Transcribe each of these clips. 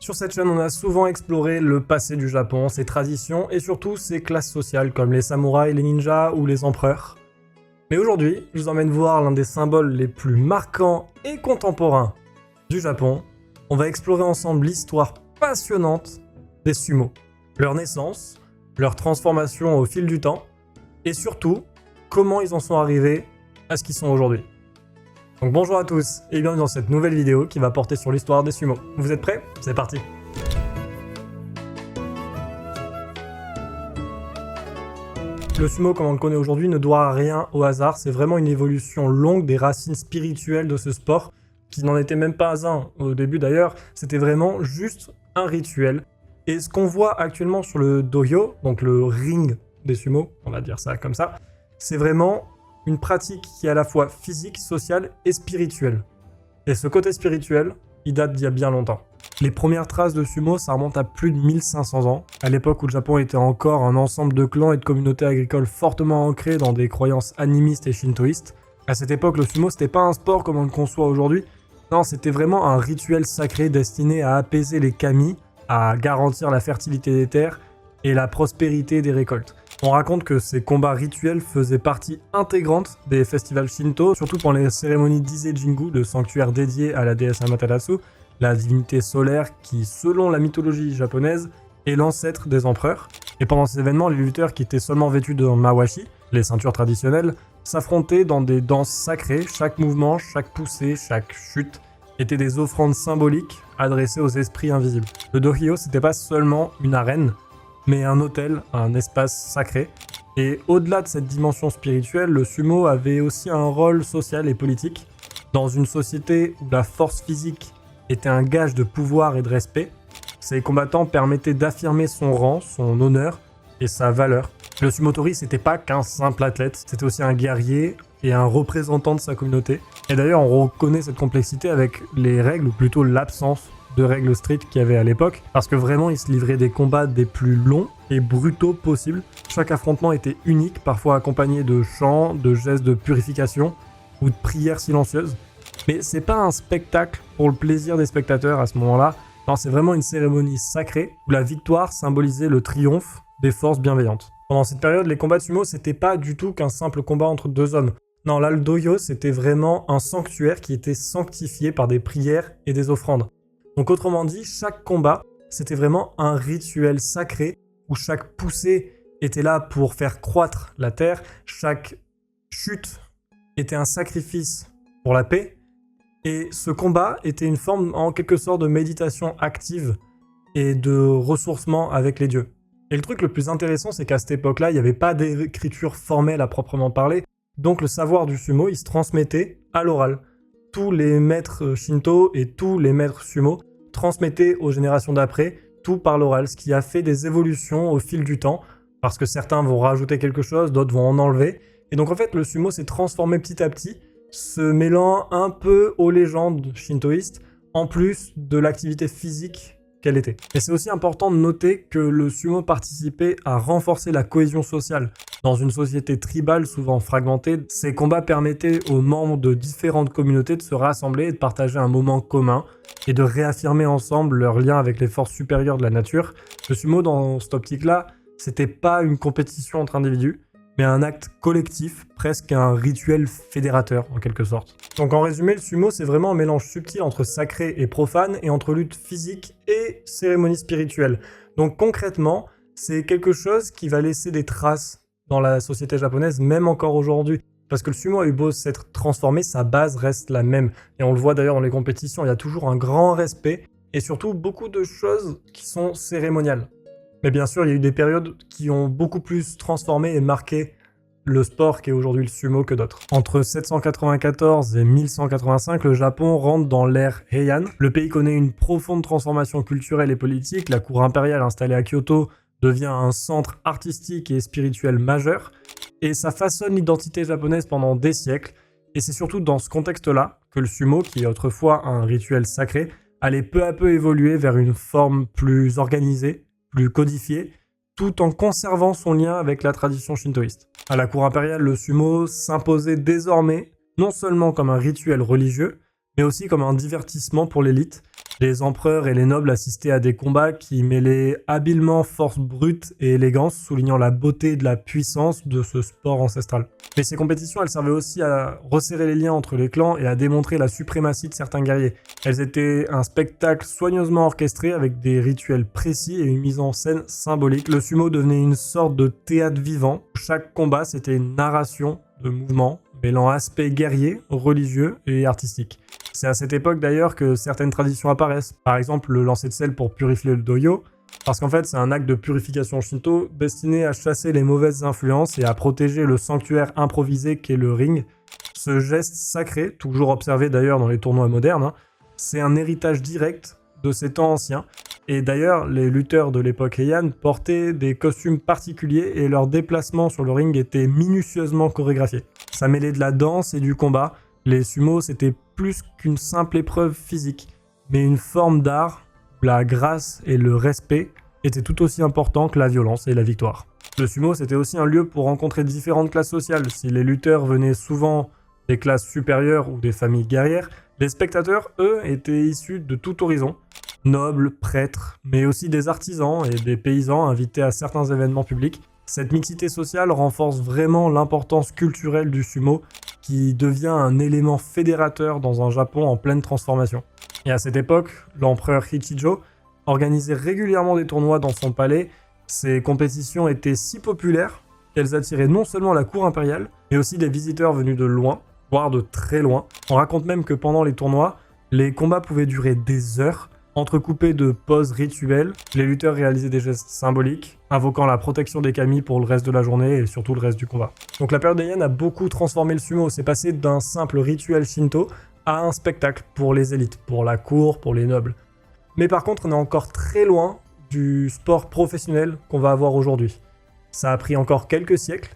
Sur cette chaîne, on a souvent exploré le passé du Japon, ses traditions et surtout ses classes sociales comme les samouraïs, les ninjas ou les empereurs. Mais aujourd'hui, je vous emmène voir l'un des symboles les plus marquants et contemporains du Japon. On va explorer ensemble l'histoire passionnante des sumo, leur naissance, leur transformation au fil du temps et surtout, comment ils en sont arrivés à ce qu'ils sont aujourd'hui. Donc bonjour à tous et bienvenue dans cette nouvelle vidéo qui va porter sur l'histoire des sumo. Vous êtes prêts? C'est parti! Le sumo comme on le connaît aujourd'hui ne doit rien au hasard, c'est vraiment une évolution longue des racines spirituelles de ce sport, qui n'en était même pas un au début d'ailleurs, c'était vraiment juste un rituel. Et ce qu'on voit actuellement sur le dohyo, donc le ring des sumo, on va dire ça comme ça, c'est vraiment une pratique qui est à la fois physique, sociale et spirituelle. Et ce côté spirituel, il date d'il y a bien longtemps. Les premières traces de sumo, ça remonte à plus de 1500 ans, à l'époque où le Japon était encore un ensemble de clans et de communautés agricoles fortement ancrées dans des croyances animistes et shintoïstes. À cette époque, le sumo, c'était pas un sport comme on le conçoit aujourd'hui. Non, c'était vraiment un rituel sacré destiné à apaiser les kami, à garantir la fertilité des terres et la prospérité des récoltes. On raconte que ces combats rituels faisaient partie intégrante des festivals Shinto, surtout pendant les cérémonies d'Ise-Jingu, le sanctuaire dédié à la déesse Amaterasu, la divinité solaire qui, selon la mythologie japonaise, est l'ancêtre des empereurs. Et pendant ces événements, les lutteurs qui étaient seulement vêtus de mawashi, les ceintures traditionnelles, s'affrontaient dans des danses sacrées. Chaque mouvement, chaque poussée, chaque chute étaient des offrandes symboliques adressées aux esprits invisibles. Le dohyo, c'était pas seulement une arène, mais un autel, un espace sacré. Et au-delà de cette dimension spirituelle, le sumo avait aussi un rôle social et politique. Dans une société où la force physique était un gage de pouvoir et de respect, ces combattants permettaient d'affirmer son rang, son honneur et sa valeur. Le sumotori, c'était pas qu'un simple athlète, c'était aussi un guerrier et un représentant de sa communauté. Et d'ailleurs, on reconnaît cette complexité avec les règles, ou plutôt l'absence de règles strictes qu'il y avait à l'époque, parce que vraiment ils se livraient des combats des plus longs et brutaux possibles. Chaque affrontement était unique, parfois accompagné de chants, de gestes de purification ou de prières silencieuses. Mais c'est pas un spectacle pour le plaisir des spectateurs à ce moment-là, non, c'est vraiment une cérémonie sacrée où la victoire symbolisait le triomphe des forces bienveillantes. Pendant cette période, les combats de sumo, c'était pas du tout qu'un simple combat entre deux hommes. Non, là, le dohyo, c'était vraiment un sanctuaire qui était sanctifié par des prières et des offrandes. Donc autrement dit, chaque combat, c'était vraiment un rituel sacré où chaque poussée était là pour faire croître la terre, chaque chute était un sacrifice pour la paix, et ce combat était une forme en quelque sorte de méditation active et de ressourcement avec les dieux. Et le truc le plus intéressant, c'est qu'à cette époque-là, il n'y avait pas d'écriture formelle à proprement parler, donc le savoir du sumo, il se transmettait à l'oral. Tous les maîtres Shinto et tous les maîtres sumo transmettaient aux générations d'après, tout par l'oral, ce qui a fait des évolutions au fil du temps, parce que certains vont rajouter quelque chose, d'autres vont en enlever. Et donc en fait, le sumo s'est transformé petit à petit, se mêlant un peu aux légendes shintoïstes, en plus de l'activité physique qu'elle était. Et c'est aussi important de noter que le sumo participait à renforcer la cohésion sociale. Dans une société tribale souvent fragmentée, ces combats permettaient aux membres de différentes communautés de se rassembler et de partager un moment commun et de réaffirmer ensemble leur lien avec les forces supérieures de la nature. Le sumo, dans cette optique-là, c'était pas une compétition entre individus, mais un acte collectif, presque un rituel fédérateur en quelque sorte. Donc en résumé, le sumo, c'est vraiment un mélange subtil entre sacré et profane et entre lutte physique et cérémonie spirituelle. Donc concrètement, c'est quelque chose qui va laisser des traces dans la société japonaise, même encore aujourd'hui. Parce que le sumo a eu beau s'être transformé, sa base reste la même. Et on le voit d'ailleurs dans les compétitions, il y a toujours un grand respect et surtout beaucoup de choses qui sont cérémoniales. Mais bien sûr, il y a eu des périodes qui ont beaucoup plus transformé et marqué le sport qu'est aujourd'hui le sumo que d'autres. Entre 794 et 1185, le Japon rentre dans l'ère Heian. Le pays connaît une profonde transformation culturelle et politique. La cour impériale installée à Kyoto devient un centre artistique et spirituel majeur. Et ça façonne l'identité japonaise pendant des siècles. Et c'est surtout dans ce contexte-là que le sumo, qui est autrefois un rituel sacré, allait peu à peu évoluer vers une forme plus organisée, plus codifiée, tout en conservant son lien avec la tradition shintoïste. À la cour impériale, le sumo s'imposait désormais non seulement comme un rituel religieux, mais aussi comme un divertissement pour l'élite. Les empereurs et les nobles assistaient à des combats qui mêlaient habilement force brute et élégance, soulignant la beauté et de la puissance de ce sport ancestral. Mais ces compétitions, elles servaient aussi à resserrer les liens entre les clans et à démontrer la suprématie de certains guerriers. Elles étaient un spectacle soigneusement orchestré avec des rituels précis et une mise en scène symbolique. Le sumo devenait une sorte de théâtre vivant. Chaque combat, c'était une narration de mouvements, mêlant aspects guerriers, religieux et artistiques. C'est à cette époque d'ailleurs que certaines traditions apparaissent. Par exemple, le lancer de sel pour purifier le doyo, parce qu'en fait c'est un acte de purification shinto destiné à chasser les mauvaises influences et à protéger le sanctuaire improvisé qu'est le ring. Ce geste sacré, toujours observé d'ailleurs dans les tournois modernes, c'est un héritage direct de ces temps anciens. Et d'ailleurs, les lutteurs de l'époque Heian portaient des costumes particuliers et leurs déplacements sur le ring étaient minutieusement chorégraphiés. Ça mêlait de la danse et du combat. Les sumos, c'était plus qu'une simple épreuve physique, mais une forme d'art où la grâce et le respect étaient tout aussi importants que la violence et la victoire. Le sumo, c'était aussi un lieu pour rencontrer différentes classes sociales. Si les lutteurs venaient souvent des classes supérieures ou des familles guerrières, les spectateurs, eux, étaient issus de tout horizon. Nobles, prêtres, mais aussi des artisans et des paysans invités à certains événements publics. Cette mixité sociale renforce vraiment l'importance culturelle du sumo, qui devient un élément fédérateur dans un Japon en pleine transformation. Et à cette époque, l'empereur Hichijo organisait régulièrement des tournois dans son palais. Ces compétitions étaient si populaires qu'elles attiraient non seulement la cour impériale, mais aussi des visiteurs venus de loin, voire de très loin. On raconte même que pendant les tournois, les combats pouvaient durer des heures, entrecoupés de pauses rituelles. Les lutteurs réalisaient des gestes symboliques, invoquant la protection des kami pour le reste de la journée et surtout le reste du combat. Donc la période Heian a beaucoup transformé le sumo. C'est passé d'un simple rituel shinto à un spectacle pour les élites, pour la cour, pour les nobles. Mais par contre, on est encore très loin du sport professionnel qu'on va avoir aujourd'hui. Ça a pris encore quelques siècles,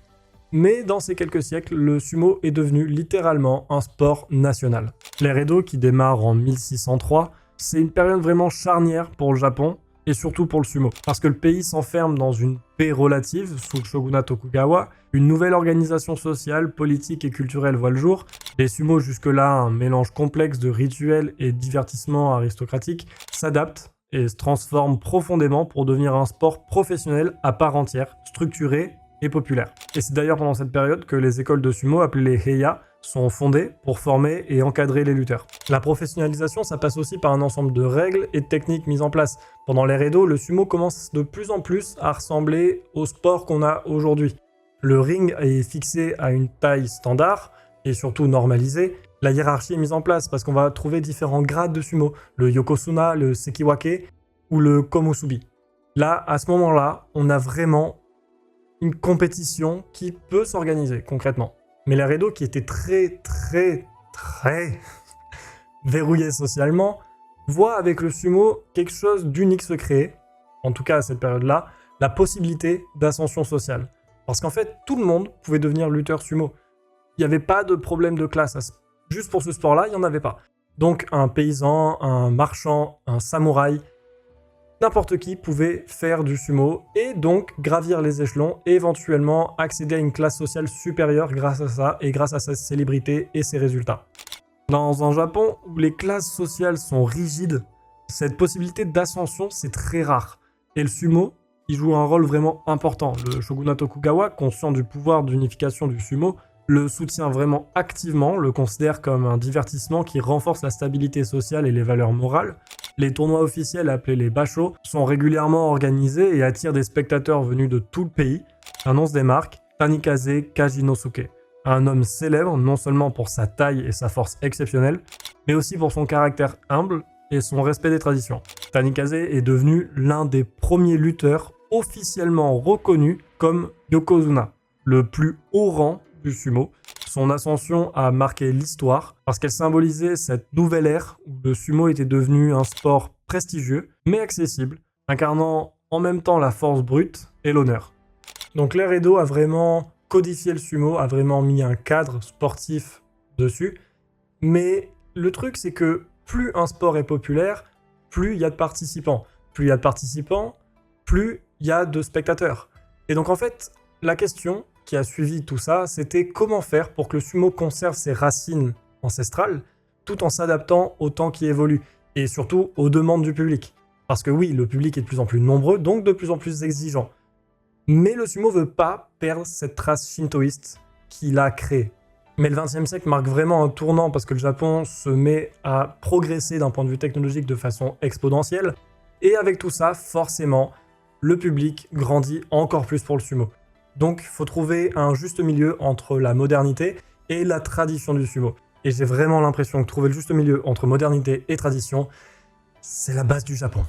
mais dans ces quelques siècles, le sumo est devenu littéralement un sport national. L'ère Edo, qui démarre en 1603, c'est une période vraiment charnière pour le Japon, et surtout pour le sumo. Parce que le pays s'enferme dans une paix relative sous le shogunat Tokugawa, une nouvelle organisation sociale, politique et culturelle voit le jour. Les sumos, jusque-là un mélange complexe de rituels et divertissements aristocratiques, s'adaptent et se transforment profondément pour devenir un sport professionnel à part entière, structuré et populaire. Et c'est d'ailleurs pendant cette période que les écoles de sumo, appelées les Heiya, sont fondées pour former et encadrer les lutteurs. La professionnalisation, ça passe aussi par un ensemble de règles et de techniques mises en place. Pendant l'ère Edo, le sumo commence de plus en plus à ressembler au sport qu'on a aujourd'hui. Le ring est fixé à une taille standard et surtout normalisée. La hiérarchie est mise en place parce qu'on va trouver différents grades de sumo, le Yokozuna, le Sekiwake ou le Komusubi. Là, à ce moment-là, on a vraiment une compétition qui peut s'organiser concrètement. Mais l'ère Edo, qui était très verrouillée socialement, voit avec le sumo quelque chose d'unique se créer, en tout cas à cette période-là, la possibilité d'ascension sociale. Parce qu'en fait, tout le monde pouvait devenir lutteur sumo. Il n'y avait pas de problème de classe. Juste pour ce sport-là, il n'y en avait pas. Donc un paysan, un marchand, un samouraï, n'importe qui pouvait faire du sumo et donc gravir les échelons et éventuellement accéder à une classe sociale supérieure grâce à ça et grâce à sa célébrité et ses résultats. Dans un Japon où les classes sociales sont rigides, cette possibilité d'ascension c'est très rare. Et le sumo, il joue un rôle vraiment important. Le shogunat Tokugawa, conscient du pouvoir d'unification du sumo, le soutient vraiment activement, le considère comme un divertissement qui renforce la stabilité sociale et les valeurs morales. Les tournois officiels, appelés les basho, sont régulièrement organisés et attirent des spectateurs venus de tout le pays. Un nom se démarque, Tanikaze Kajinosuke. Un homme célèbre non seulement pour sa taille et sa force exceptionnelle, mais aussi pour son caractère humble et son respect des traditions. Tanikaze est devenu l'un des premiers lutteurs officiellement reconnus comme Yokozuna, le plus haut rang du sumo. Son ascension a marqué l'histoire parce qu'elle symbolisait cette nouvelle ère où le sumo était devenu un sport prestigieux mais accessible, incarnant en même temps la force brute et l'honneur. Donc l'ère Edo a vraiment codifié le sumo, a vraiment mis un cadre sportif dessus, mais le truc c'est que plus un sport est populaire, plus il y a de participants. Plus il y a de participants, plus il y a de spectateurs. Et donc en fait, la question qui a suivi tout ça, c'était comment faire pour que le sumo conserve ses racines ancestrales, tout en s'adaptant au temps qui évolue, et surtout aux demandes du public. Parce que oui, le public est de plus en plus nombreux, donc de plus en plus exigeant. Mais le sumo veut pas perdre cette trace shintoïste qu'il a créée. Mais le XXe siècle marque vraiment un tournant parce que le Japon se met à progresser d'un point de vue technologique de façon exponentielle. Et avec tout ça, forcément, le public grandit encore plus pour le sumo. Donc, il faut trouver un juste milieu entre la modernité et la tradition du sumo. Et j'ai vraiment l'impression que trouver le juste milieu entre modernité et tradition, c'est la base du Japon.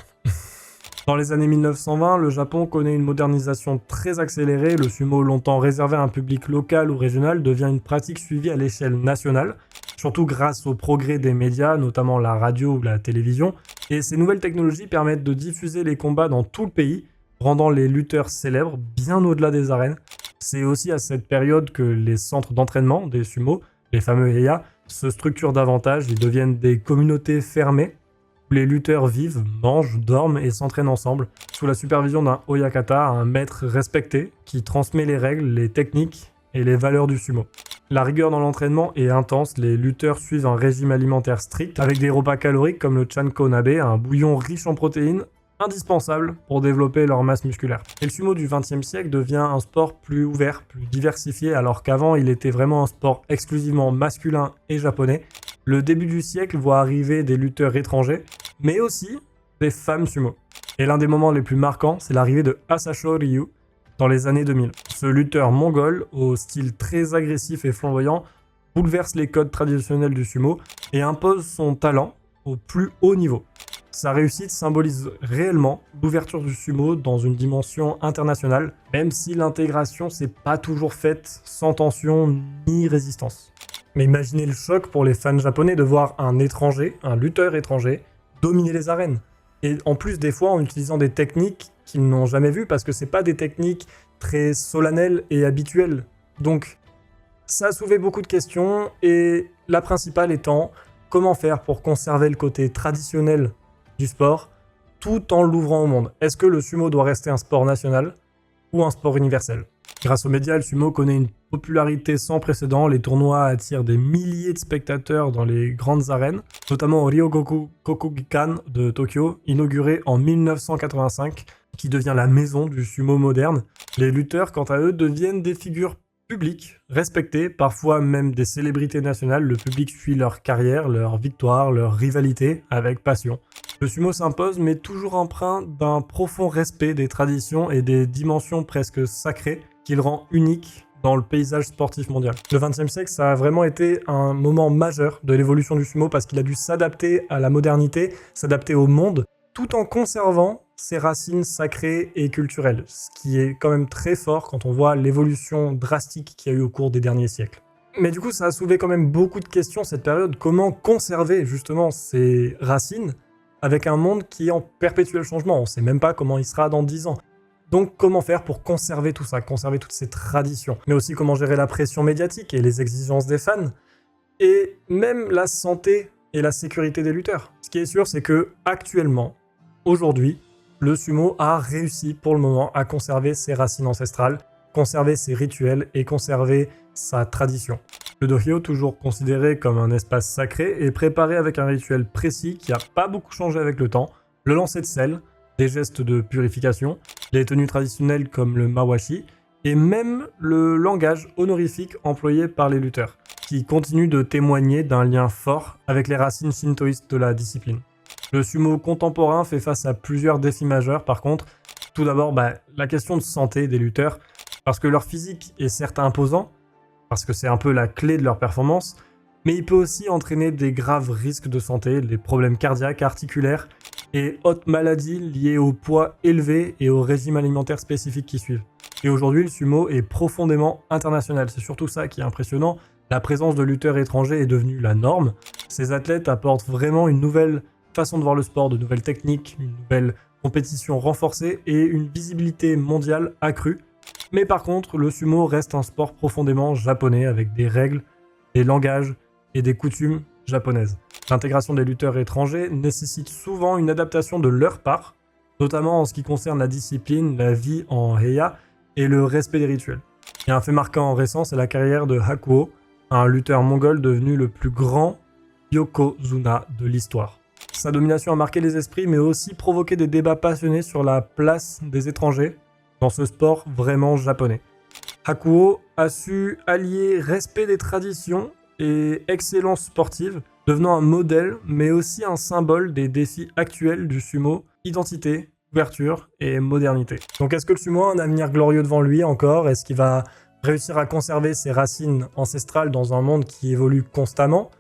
Dans les années 1920, le Japon connaît une modernisation très accélérée. Le sumo, longtemps réservé à un public local ou régional, devient une pratique suivie à l'échelle nationale, surtout grâce au progrès des médias, notamment la radio ou la télévision. Et ces nouvelles technologies permettent de diffuser les combats dans tout le pays, rendant les lutteurs célèbres bien au-delà des arènes. C'est aussi à cette période que les centres d'entraînement des sumo, les fameux Heya, se structurent davantage. Ils deviennent des communautés fermées, où les lutteurs vivent, mangent, dorment et s'entraînent ensemble, sous la supervision d'un Oyakata, un maître respecté, qui transmet les règles, les techniques et les valeurs du sumo. La rigueur dans l'entraînement est intense, les lutteurs suivent un régime alimentaire strict, avec des repas caloriques comme le chanko nabe, un bouillon riche en protéines, indispensable pour développer leur masse musculaire. Et le sumo du XXe siècle devient un sport plus ouvert, plus diversifié, alors qu'avant il était vraiment un sport exclusivement masculin et japonais. Le début du siècle voit arriver des lutteurs étrangers, mais aussi des femmes sumo. Et l'un des moments les plus marquants, c'est l'arrivée de Asasho Ryu dans les années 2000. Ce lutteur mongol, au style très agressif et flamboyant, bouleverse les codes traditionnels du sumo et impose son talent au plus haut niveau. Sa réussite symbolise réellement l'ouverture du sumo dans une dimension internationale, même si l'intégration s'est pas toujours faite sans tension ni résistance. Mais imaginez le choc pour les fans japonais de voir un étranger, un lutteur étranger, dominer les arènes. Et en plus, des fois, en utilisant des techniques qu'ils n'ont jamais vues, parce que c'est pas des techniques très solennelles et habituelles. Donc, ça a soulevé beaucoup de questions, et la principale étant, comment faire pour conserver le côté traditionnel du sport, tout en l'ouvrant au monde. Est-ce que le sumo doit rester un sport national ou un sport universel? Grâce aux médias, le sumo connaît une popularité sans précédent. Les tournois attirent des milliers de spectateurs dans les grandes arènes, notamment au Ryogoku Kokugikan de Tokyo, inauguré en 1985, qui devient la maison du sumo moderne. Les lutteurs, quant à eux, deviennent des figures publiques, respectées, parfois même des célébrités nationales. Le public suit leur carrière, leur victoire, leur rivalité avec passion. Le sumo s'impose, mais toujours empreint d'un profond respect des traditions et des dimensions presque sacrées qu'il rend unique dans le paysage sportif mondial. Le XXe siècle, ça a vraiment été un moment majeur de l'évolution du sumo parce qu'il a dû s'adapter à la modernité, s'adapter au monde, tout en conservant ses racines sacrées et culturelles, ce qui est quand même très fort quand on voit l'évolution drastique qu'il y a eu au cours des derniers siècles. Mais du coup, ça a soulevé quand même beaucoup de questions cette période. Comment conserver justement ces racines avec un monde qui est en perpétuel changement? On ne sait même pas comment il sera dans 10 ans. Donc comment faire pour conserver tout ça, conserver toutes ces traditions, mais aussi comment gérer la pression médiatique et les exigences des fans, et même la santé et la sécurité des lutteurs. Ce qui est sûr, c'est que actuellement, aujourd'hui, le sumo a réussi pour le moment à conserver ses racines ancestrales, conserver ses rituels et conserver sa tradition. Le dohyo, toujours considéré comme un espace sacré, est préparé avec un rituel précis qui n'a pas beaucoup changé avec le temps, le lancer de sel, des gestes de purification, les tenues traditionnelles comme le mawashi, et même le langage honorifique employé par les lutteurs, qui continue de témoigner d'un lien fort avec les racines shintoïstes de la discipline. Le sumo contemporain fait face à plusieurs défis majeurs par contre. Tout d'abord, la question de santé des lutteurs, parce que leur physique est certes imposant, parce que c'est un peu la clé de leur performance, mais il peut aussi entraîner des graves risques de santé, des problèmes cardiaques, articulaires et autres maladies liées au poids élevé et au régime alimentaire spécifique qui suivent. Et aujourd'hui, le sumo est profondément international. C'est surtout ça qui est impressionnant. La présence de lutteurs étrangers est devenue la norme. Ces athlètes apportent vraiment une nouvelle façon de voir le sport, de nouvelles techniques, une nouvelle compétition renforcée et une visibilité mondiale accrue. Mais par contre, le sumo reste un sport profondément japonais avec des règles, des langages et des coutumes japonaises. L'intégration des lutteurs étrangers nécessite souvent une adaptation de leur part, notamment en ce qui concerne la discipline, la vie en Heya et le respect des rituels. Il y a un fait marquant récent, c'est la carrière de Hakuo, un lutteur mongol devenu le plus grand yokozuna de l'histoire. Sa domination a marqué les esprits, mais aussi provoqué des débats passionnés sur la place des étrangers dans ce sport vraiment japonais. Hakuho a su allier respect des traditions et excellence sportive, devenant un modèle, mais aussi un symbole des défis actuels du sumo, identité, ouverture et modernité. Donc est-ce que le sumo a un avenir glorieux devant lui encore? Est-ce qu'il va réussir à conserver ses racines ancestrales dans un monde qui évolue constamment?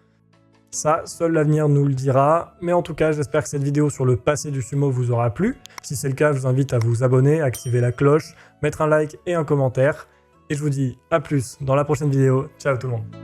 Ça, seul l'avenir nous le dira, mais en tout cas, j'espère que cette vidéo sur le passé du sumo vous aura plu. Si c'est le cas, je vous invite à vous abonner, activer la cloche, mettre un like et un commentaire. Et je vous dis à plus dans la prochaine vidéo. Ciao tout le monde.